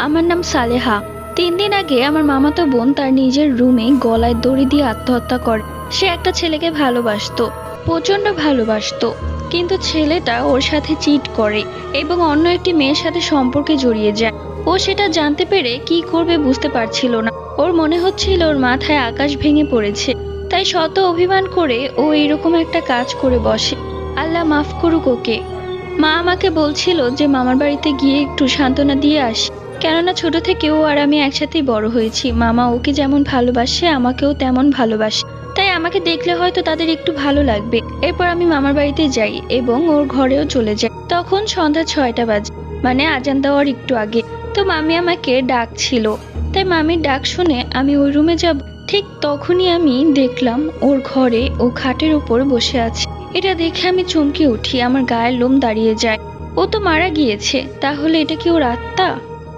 আমার নাম সালেহা। 3 দিন আগে আমার মামাতো বোন তার নিজের রুমে গলায় দড়ি দিয়ে আত্মহত্যা করে। সে একটা ছেলেকে ভালোবাসতো, প্রচন্ড ভালোবাসতো। কিন্তু ছেলেটা ওর সাথে চিট করে এবং অন্য একটি মেয়ের সাথে সম্পর্কে জড়িয়ে যায়। ও সেটা জানতে পেরে কি করবে বুঝতে পারছিল না। ওর মনে হচ্ছিল ওর মাথায় আকাশ ভেঙে পড়েছে। তাই শত অভিমান করে ও এরকম একটা কাজ করে বসে। আল্লাহ মাফ করুক ওকে। মা আমাকে বলছিল যে মামার বাড়িতে গিয়ে একটু সান্ত্বনা দিয়ে আসি, কেননা ছোট থেকে ও আর আমি একসাথেই বড় হয়েছি। মামা ওকে যেমন ভালোবাসে আমাকেও তেমন ভালোবাসে, তাই আমাকে দেখলে হয়তো তাদের একটু ভালো লাগবে। এরপর আমি মামার বাড়িতে যাই এবং ওর ঘরেও চলে যাই। তখন সন্ধ্যা 6টা বাজে, মানে আজান দেওয়ার একটু আগে। তো মামি আমাকে ডাকছিল, তাই মামির ডাক শুনে আমি ওই রুমে যাব। ঠিক তখনই আমি দেখলাম ওর ঘরে ও খাটের উপর বসে আছে। এটা দেখে আমি চমকে উঠি, আমার গায়ের লোম দাঁড়িয়ে যায়। ও তো মারা গিয়েছে, তাহলে এটা কি ওর আত্মা?